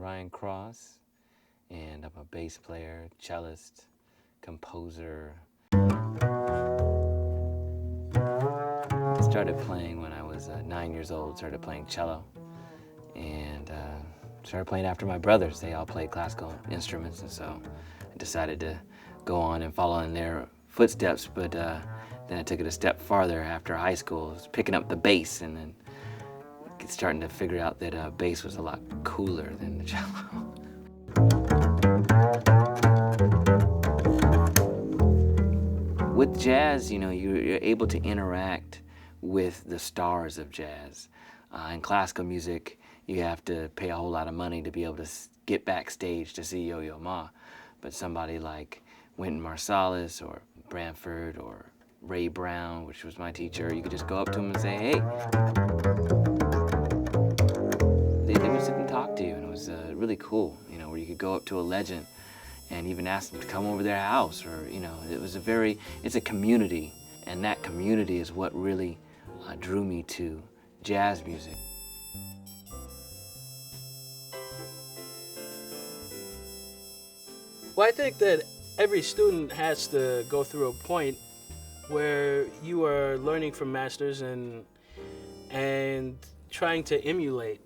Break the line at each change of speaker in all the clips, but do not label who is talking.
Ryan Cross, and I'm a bass player, cellist, composer. I started playing when I was 9 years old, started playing cello, and started playing after my brothers. They all played classical instruments, and so I decided to go on and follow in their footsteps, but then I took it a step farther after high school. I was picking up the bass and then starting to figure out that bass was a lot cooler than the cello. With jazz, you know, you're able to interact with the stars of jazz. In classical music, you have to pay a whole lot of money to be able to get backstage to see Yo-Yo Ma. But somebody like Wynton Marsalis or Branford or Ray Brown, which was my teacher, you could just go up to them and say, hey. They would sit and talk to you, and it was really cool, you know, where you could go up to a legend and even ask them to come over their house, or, you know, it's a community, and that community is what really drew me to jazz music.
Well, I think that every student has to go through a point where you are learning from masters and trying to emulate.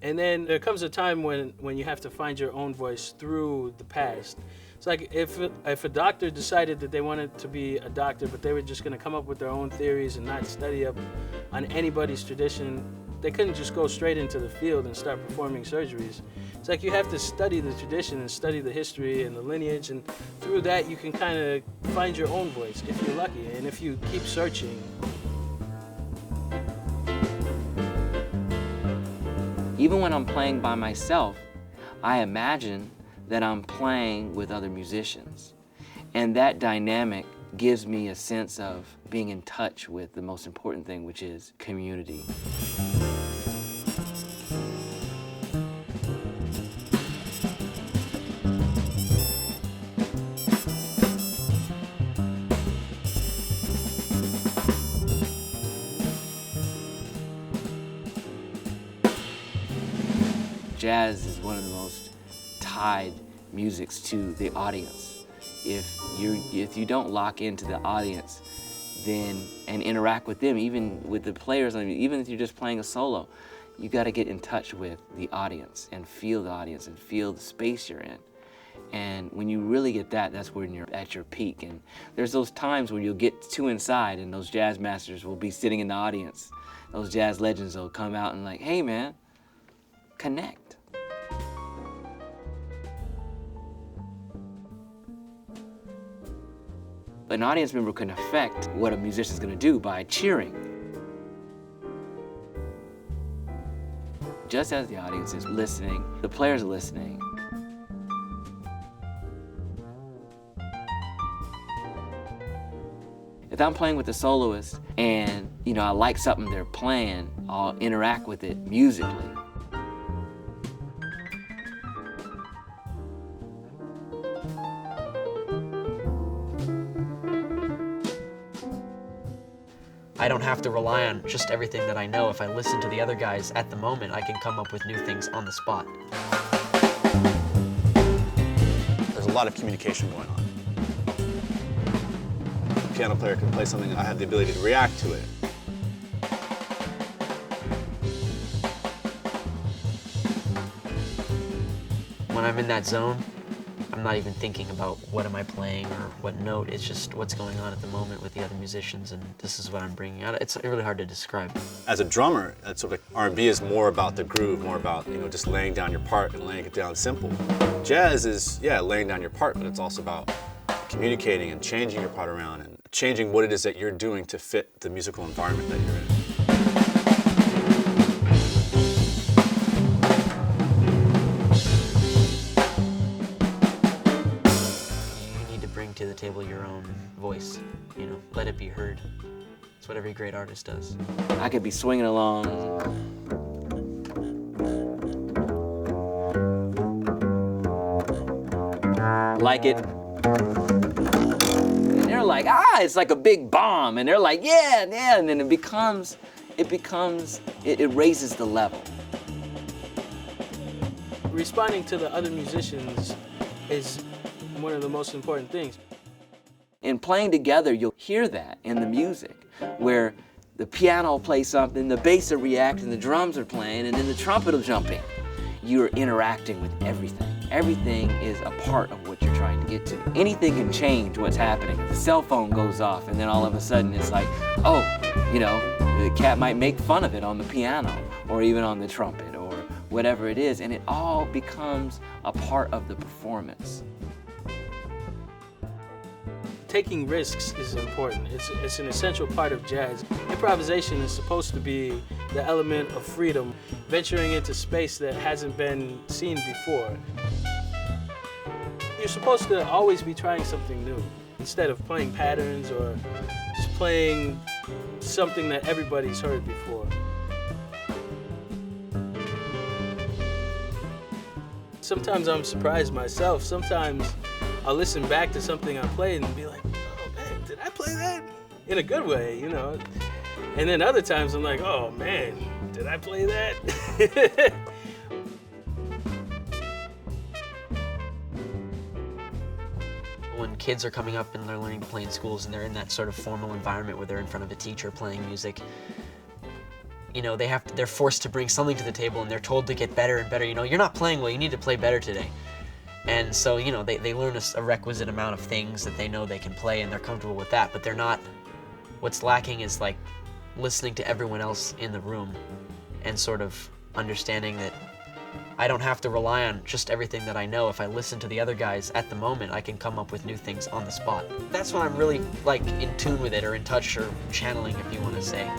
And then there comes a time when you have to find your own voice through the past. It's like if a doctor decided that they wanted to be a doctor, but they were just going to come up with their own theories and not study up on anybody's tradition, they couldn't just go straight into the field and start performing surgeries. It's like you have to study the tradition and study the history and the lineage, and through that you can kind of find your own voice if you're lucky, and if you keep searching.
Even when I'm playing by myself, I imagine that I'm playing with other musicians. And that dynamic gives me a sense of being in touch with the most important thing, which is community. Jazz is one of the most tied musics to the audience. If you don't lock into the audience, then and interact with them, even with the players, I mean, even if you're just playing a solo, you got to get in touch with the audience and feel the audience and feel the space you're in. And when you really get that, that's when you're at your peak. And there's those times where you'll get too inside, and those jazz masters will be sitting in the audience. Those jazz legends will come out and like, hey man, connect. An audience member can affect what a musician's gonna do by cheering. Just as the audience is listening, the players are listening. If I'm playing with the soloist and, you know, I like something they're playing, I'll interact with it musically.
I don't have to rely on just everything that I know. If I listen to the other guys at the moment, I can come up with new things on the spot.
There's a lot of communication going on. A piano player can play something, I have the ability to react to it.
When I'm in that zone, I'm not even thinking about what am I playing or what note. It's just what's going on at the moment with the other musicians, and this is what I'm bringing out. It's really hard to describe.
As a drummer, that's sort of like R&B is more about the groove, more about, you know, just laying down your part and laying it down simple. Jazz is, yeah, laying down your part, but it's also about communicating and changing your part around and changing what it is that you're doing to fit the musical environment that you're in.
To the table your own voice, you know, let it be heard. It's what every great artist does.
I could be swinging along, like it, and they're like, it's like a big bomb, and they're like, yeah, and then it raises the level.
responding to the other musicians is one of the most important things.
In playing together, you'll hear that in the music, where the piano will play something, the bass will react, and the drums are playing, and then the trumpet will jump in. You're interacting with everything. Everything is a part of what you're trying to get to. Anything can change what's happening. The cell phone goes off, and then all of a sudden it's like, oh, you know, the cat might make fun of it on the piano, or even on the trumpet, or whatever it is, and it all becomes a part of the performance.
Taking risks is important. It's an essential part of jazz. Improvisation is supposed to be the element of freedom, venturing into space that hasn't been seen before. You're supposed to always be trying something new, instead of playing patterns or just playing something that everybody's heard before. Sometimes I'm surprised myself. Sometimes I'll listen back to something I played and be like, oh man, did I play that? In a good way, you know? And then other times I'm like, oh man, did I play that?
When kids are coming up and they're learning to play in schools and they're in that sort of formal environment where they're in front of a teacher playing music, you know, they're forced to bring something to the table and they're told to get better and better. You know, you're not playing well, you need to play better today. And so, you know, they learn a requisite amount of things that they know they can play and they're comfortable with that, but they're not, what's lacking is like listening to everyone else in the room and sort of understanding that I don't have to rely on just everything that I know. If I listen to the other guys at the moment, I can come up with new things on the spot. That's when I'm really like in tune with it, or in touch, or channeling, if you want to say.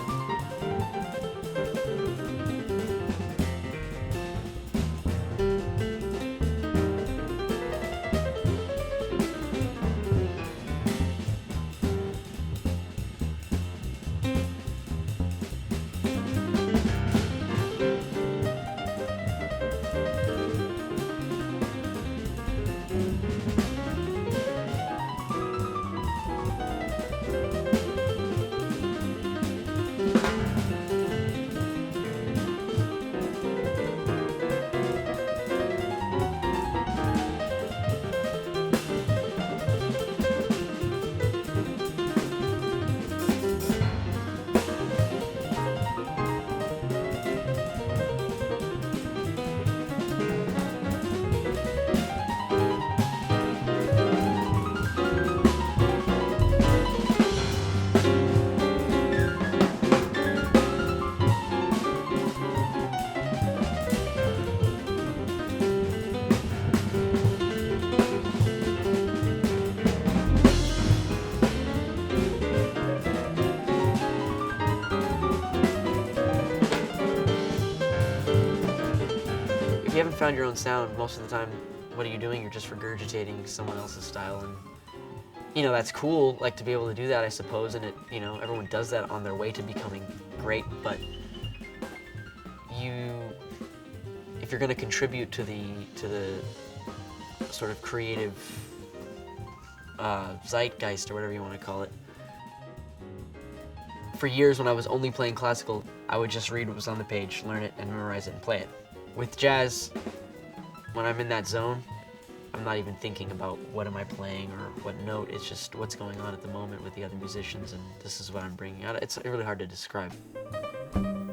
If you haven't found your own sound, most of the time, what are you doing? You're just regurgitating someone else's style, and you know, that's cool, like, to be able to do that, I suppose, and it, you know, everyone does that on their way to becoming great, but if you're going to contribute to the sort of creative zeitgeist, or whatever you want to call it. For years, when I was only playing classical, I would just read what was on the page, learn it, and memorize it, and play it. With jazz, when I'm in that zone, I'm not even thinking about what am I playing or what note. It's just what's going on at the moment with the other musicians, and this is what I'm bringing out. It's really hard to describe.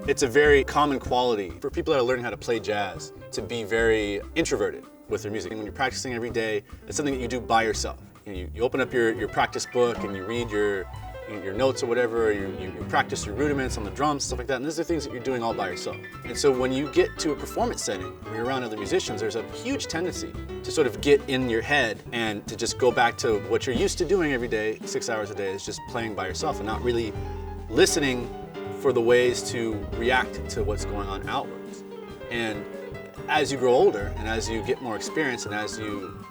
It's a very common quality for people that are learning how to play jazz to be very introverted with their music. And when you're practicing every day, it's something that you do by yourself. You open up your practice book and you read your notes or whatever, you practice your rudiments on the drums, stuff like that, and these are things that you're doing all by yourself. And so when you get to a performance setting, when you're around other musicians, there's a huge tendency to sort of get in your head and to just go back to what you're used to doing every day, 6 hours a day, is just playing by yourself and not really listening for the ways to react to what's going on outwards. And as you grow older, and as you get more experience, and as you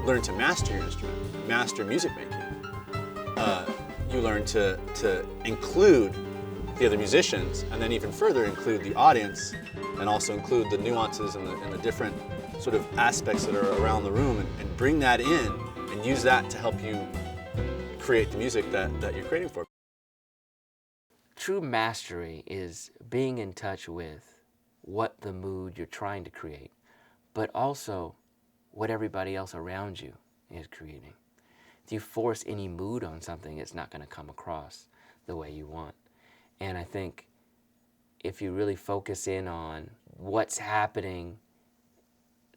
learn to master your instrument, master music making, you learn to include the other musicians, and then even further include the audience, and also include the nuances and the different sort of aspects that are around the room, and bring that in and use that to help you create the music that you're creating for.
True mastery is being in touch with what the mood you're trying to create, but also what everybody else around you is creating. If you force any mood on something, it's not going to come across the way you want. And I think if you really focus in on what's happening,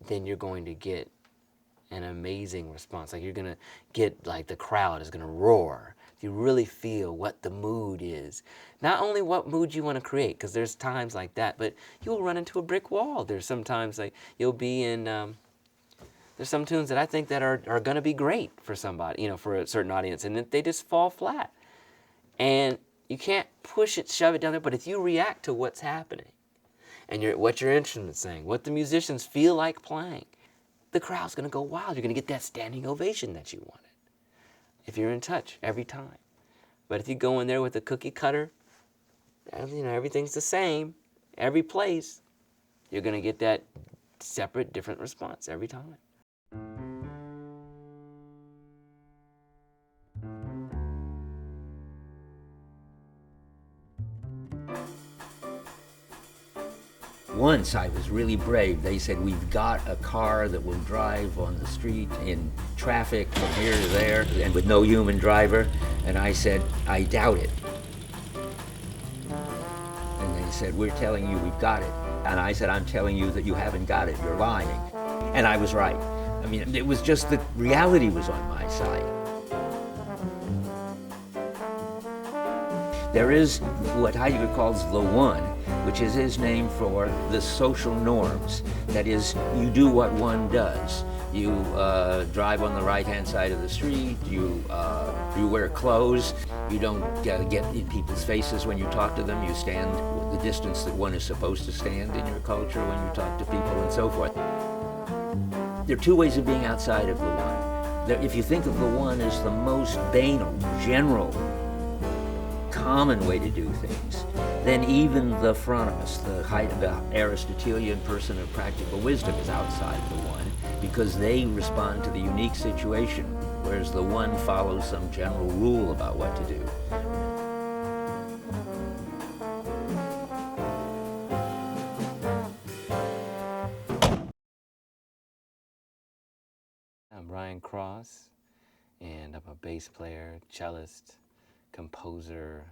then you're going to get an amazing response. Like you're going to get, like the crowd is going to roar. If you really feel what the mood is. Not only what mood you want to create, because there's times like that, but you'll run into a brick wall. There's sometimes like you'll be in, there's some tunes that I think that are going to be great for somebody, you know, for a certain audience, and they just fall flat. And you can't push it, shove it down there, but if you react to what's happening, and what your instrument's saying, what the musicians feel like playing, the crowd's going to go wild. You're going to get that standing ovation that you wanted if you're in touch every time. But if you go in there with a cookie cutter, you know, everything's the same, every place, you're going to get that separate, different response every time.
Once I was really brave. They said, we've got a car that will drive on the street in traffic from here to there and with no human driver. And I said, I doubt it. And they said, we're telling you we've got it. And I said, I'm telling you that you haven't got it, you're lying. And I was right. I mean, it was just that reality was on my side. There is what Heidegger calls the one, which is his name for the social norms. That is, you do what one does. You drive on the right-hand side of the street, you wear clothes, you don't get in people's faces when you talk to them, you stand the distance that one is supposed to stand in your culture when you talk to people and so forth. There are two ways of being outside of the one. If you think of the one as the most banal, general, common way to do things, then even the Phronimos, the Aristotelian person of practical wisdom, is outside the one, because they respond to the unique situation, whereas the one follows some general rule about what to do.
I'm Brian Cross, and I'm a bass player, cellist, composer,